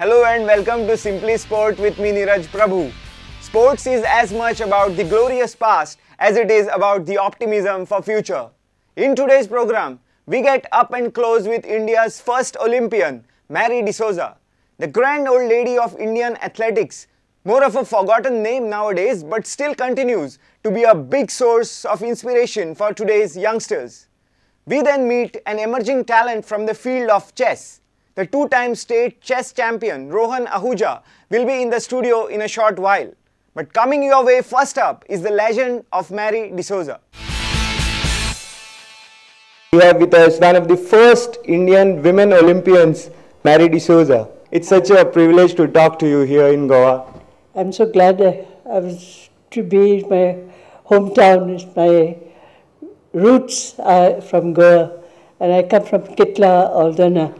Hello and welcome to Simply Sport with me Neeraj Prabhu. Sports is as much about the glorious past as it is about the optimism for future. In today's program, we get up and close with India's first Olympian, Mary D'Souza, the grand old lady of Indian athletics, more of a forgotten name nowadays but still continues to be a big source of inspiration for today's youngsters. We then meet an emerging talent from the field of chess. The two-time state chess champion Rohan Ahuja will be in the studio in a short while. But coming your way first up is the legend of Mary D'Souza. We have with us one of the first Indian women Olympians, Mary D'Souza. It's such a privilege to talk to you here in Goa. I'm so glad I was to be in my hometown. My roots are from Goa, and I come from Kitla, Aldana.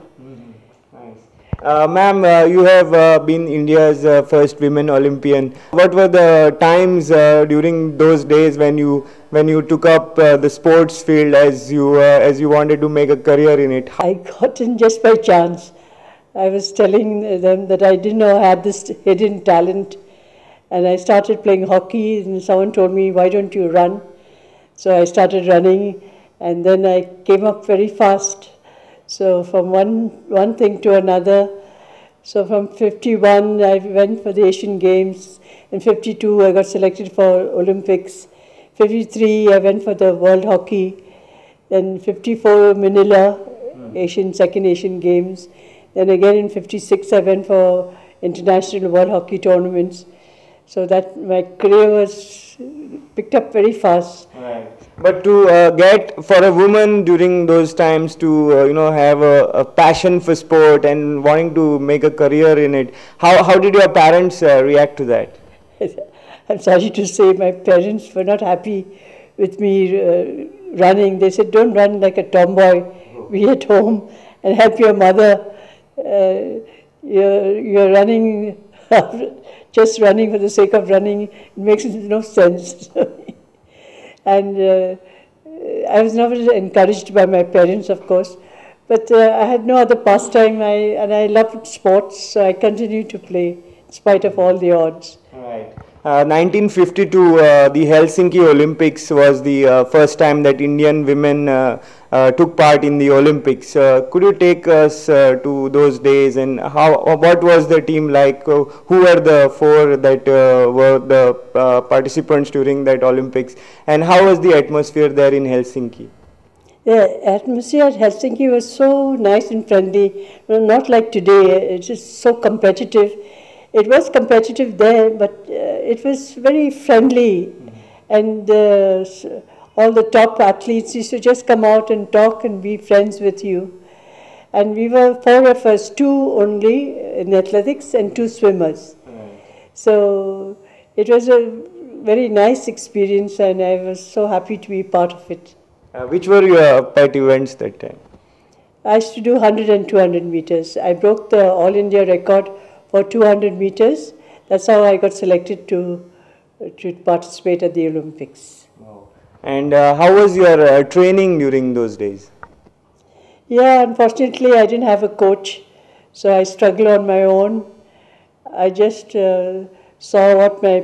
Ma'am, you have been India's first women Olympian. What were the times during those days when you took up the sports field as you wanted to make a career in it? I got in just by chance. I was telling them that I didn't know I had this hidden talent, and I started playing hockey. And someone told me, "Why don't you run?" So I started running, and then I came up very fast. So from one thing to another. So from 51 I went for the Asian Games. In 52 I got selected for Olympics. 53 I went for the World Hockey. Then 54 Manila, second Asian Games. Then again in 56 I went for international World Hockey tournaments. So that my career was picked up very fast. Right. But to get for a woman during those times to have a passion for sport and wanting to make a career in it, how did your parents react to that? I'm sorry to say my parents were not happy with me running. They said, "Don't run like a tomboy. Be at home and help your mother. You're running." Just running for the sake of running, it makes no sense. And I was never encouraged by my parents, of course, but I had no other pastime, and I loved sports, so I continued to play in spite of all the odds. Right. 1952, the Helsinki Olympics was the first time that Indian women took part in the Olympics. Could you take us to those days, and what was the team like? Who were the four that were the participants during that Olympics, and how was the atmosphere there in Helsinki? The atmosphere at Helsinki was so nice and friendly, not like today. It's just so competitive. It was competitive there, but it was very friendly, and all the top athletes used to just come out and talk and be friends with you. And we were four of us, two only in athletics and two swimmers. So it was a very nice experience, and I was so happy to be part of it. Which were your pet events that time? I used to do 100 and 200 meters. I broke the All India record for 200 meters. That's how I got selected to participate at the Olympics. Wow. And how was your training during those days? Yeah, unfortunately I didn't have a coach, so I struggled on my own. I just saw what my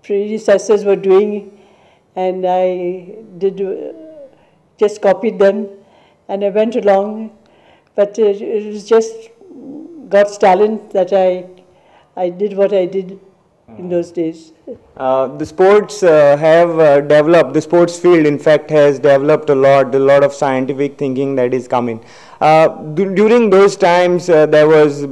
predecessors were doing, and I just copied them, and I went along. But it was just God's talent that I did what I did in those days. The sports have developed, the sports field in fact has developed a lot of scientific thinking that is coming. During those times there was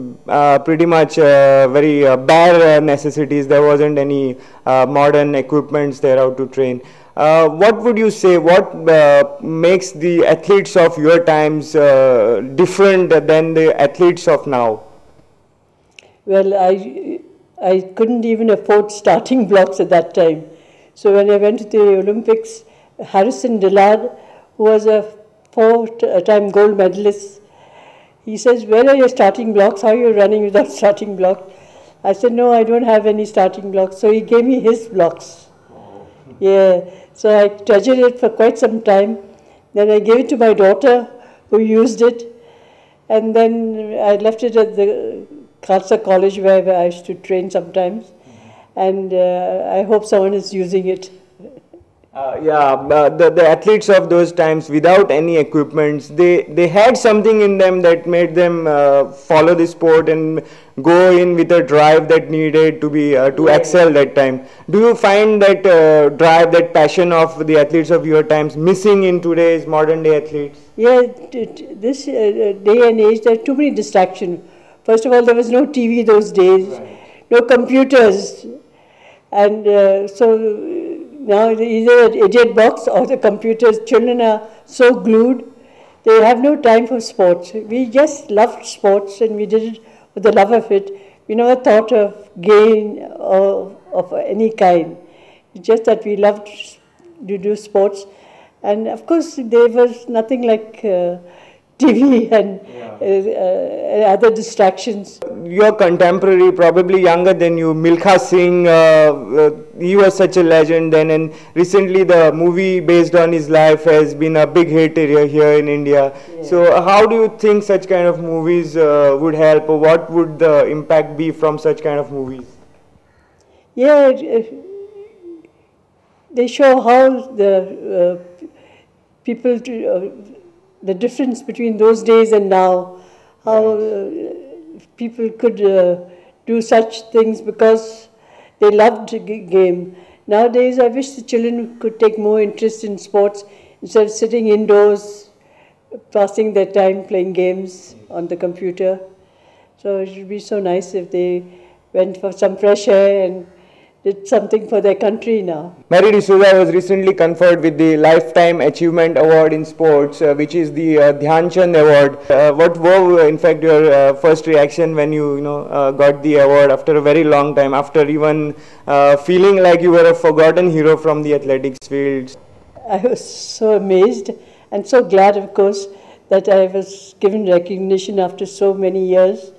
pretty much very bare necessities. There wasn't any modern equipments there how to train. What would you say, what makes the athletes of your times different than the athletes of now? Well, I couldn't even afford starting blocks at that time. So when I went to the Olympics, Harrison Dillard, who was a four-time gold medalist, he says, "Where are your starting blocks? How are you running without starting blocks?" I said, "No, I don't have any starting blocks." So he gave me his blocks. Yeah, so I treasured it for quite some time. Then I gave it to my daughter, who used it. And then I left it at the Khalsa College where I used to train sometimes, and I hope someone is using it. The athletes of those times, without any equipments, they had something in them that made them follow the sport and go in with a drive that needed to be to excel that time. Do you find that drive, that passion of the athletes of your times missing in today's modern day athletes? Yeah, this day and age, there are too many distractions. First of all, there was no TV those days, no computers, and so now either an idiot box or the computers. Children are so glued, they have no time for sports. We just loved sports and we did it with the love of it. We never thought of gain or of any kind. It's just that we loved to do sports. And of course, there was nothing like TV and other distractions. Your contemporary, probably younger than you, Milkha Singh, he was such a legend then, and recently the movie based on his life has been a big hit here in India. Yeah. So how do you think such kind of movies would help, or what would the impact be from such kind of movies? Yeah, they show how the people, the difference between those days and now, how people could do such things because they loved the game. Nowadays, I wish the children could take more interest in sports instead of sitting indoors, passing their time playing games on the computer. So it would be so nice if they went for some fresh air and did something for their country now. Mary D'Souza was recently conferred with the Lifetime Achievement Award in Sports, which is the Dhyan Chand Award. What were, in fact, your first reaction when you got the award after a very long time, after even feeling like you were a forgotten hero from the athletics field? I was so amazed and so glad, of course, that I was given recognition after so many years.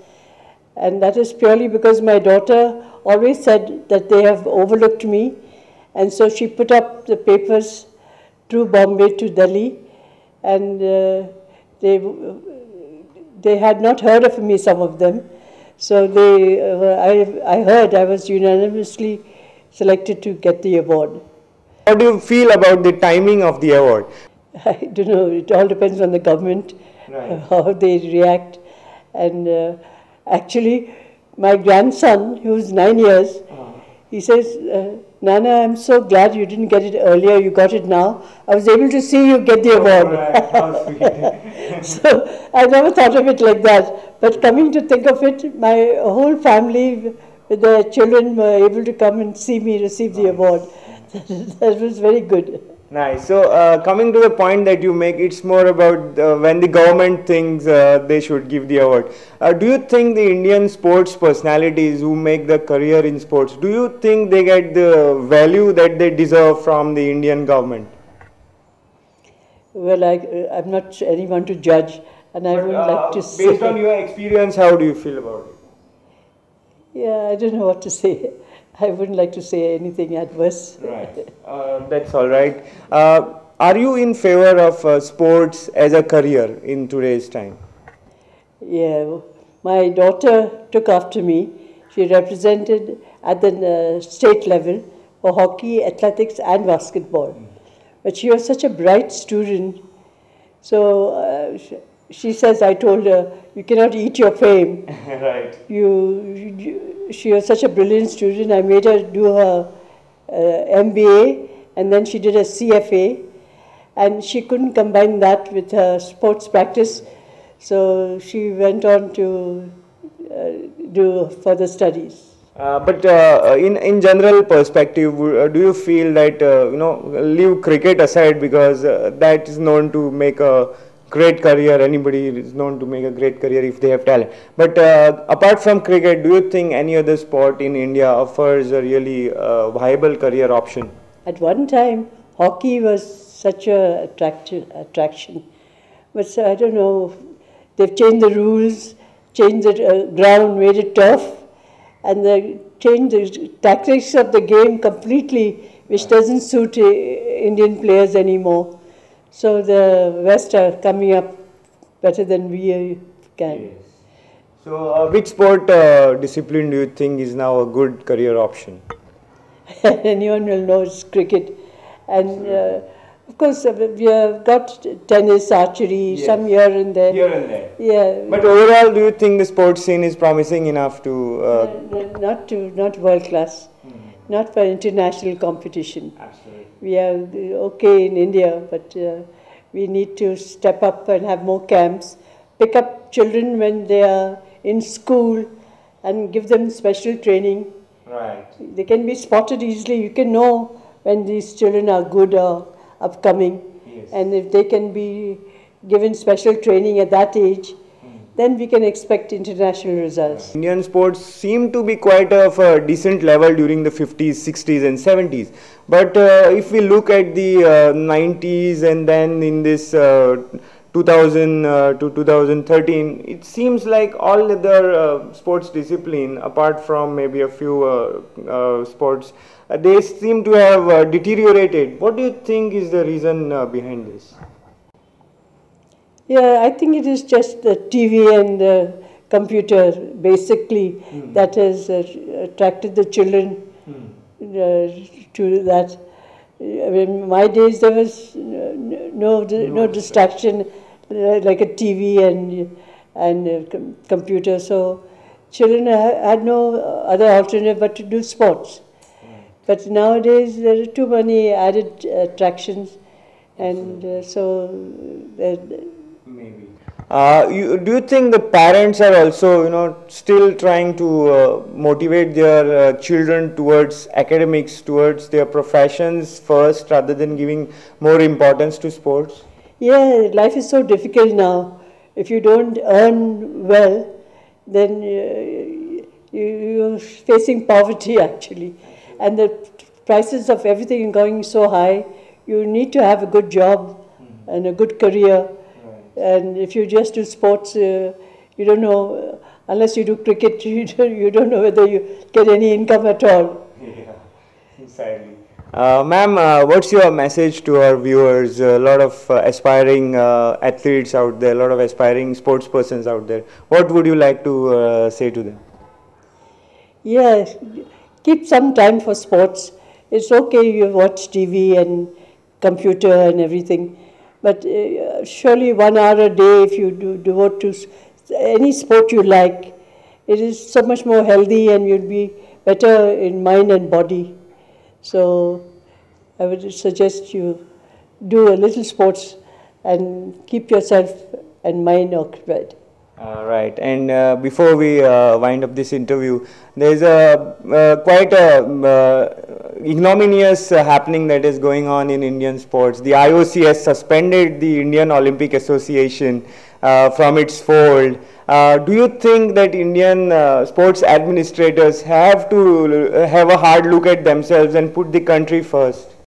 And that is purely because my daughter always said that they have overlooked me, and so she put up the papers through Bombay to Delhi, and they had not heard of me, some of them, so I heard I was unanimously selected to get the award. How do you feel about the timing of the award? I don't know, it all depends on the government, how they react, and actually, my grandson, who's 9 years, he says, Nana, I'm so glad you didn't get it earlier, you got it now. I was able to see you get the award. Right. So I never thought of it like that. But coming to think of it, my whole family with their children were able to come and see me receive the award. That was very good. Nice. So coming to the point that you make, it's more about when the government thinks they should give the award. Do you think the Indian sports personalities who make the career in sports, do you think they get the value that they deserve from the Indian government? Well, I'm not anyone to judge, and I wouldn't like to say. Based on your experience, how do you feel about it? Yeah, I don't know what to say. I wouldn't like to say anything adverse. Right. That's all right. Are you in favor of sports as a career in today's time? Yeah. My daughter took after me. She represented at the state level for hockey, athletics and basketball. But she was such a bright student. So she says, I told her, you cannot eat your fame. Right. She was such a brilliant student. I made her do her MBA, and then she did a CFA, and she couldn't combine that with her sports practice, so she went on to do further studies. But in general perspective, do you feel that leave cricket aside, because that is known to make a great career? Anybody is known to make a great career if they have talent. But apart from cricket, do you think any other sport in India offers a really viable career option? At one time, hockey was such a attraction. But I don't know, they've changed the rules, changed the ground, made it tough, and they changed the tactics of the game completely, which doesn't suit Indian players anymore. So the West are coming up better than we can. Yes. So, which sport discipline do you think is now a good career option? Anyone will know it's cricket. And of course, we have got tennis, archery, Yes. some here and there. Here and there. Yeah. But overall, do you think the sports scene is promising enough to? Not world class, not for international competition. Absolutely. We are okay in India, but we need to step up and have more camps, pick up children when they are in school and give them special training. Right. They can be spotted easily. You can know when these children are good or upcoming. Yes. And if they can be given special training at that age, then we can expect international results. Indian sports seem to be quite of a decent level during the 50s, 60s and 70s. But if we look at the 90s and then in this 2000 to 2013, it seems like all other sports discipline, apart from maybe a few sports, they seem to have deteriorated. What do you think is the reason behind this? Yeah, I think it is just the TV and the computer basically that has attracted the children to that. In my days there was no distraction like a TV and computer, so children had no other alternative but to do sports. But nowadays there are too many added attractions, and so maybe. Do you think the parents are also, still trying to motivate their children towards academics, towards their professions first, rather than giving more importance to sports? Yeah, life is so difficult now. If you don't earn well, then you're facing poverty actually. And the prices of everything going so high, you need to have a good job and a good career. And if you just do sports, you don't know, unless you do cricket, you don't know whether you get any income at all. Yeah, exactly. Ma'am, what's your message to our viewers? A lot of aspiring athletes out there, a lot of aspiring sports persons out there. What would you like to say to them? Yeah, keep some time for sports. It's okay you watch TV and computer and everything, but surely 1 hour a day if you devote to any sport you like, it is so much more healthy and you'll be better in mind and body. So I would suggest you do a little sports and keep yourself and mind occupied. Right, and before we wind up this interview, there's a quite a ignominious happening that is going on in Indian sports. The IOC has suspended the Indian Olympic Association from its fold. Do you think that Indian sports administrators have to have a hard look at themselves and put the country first?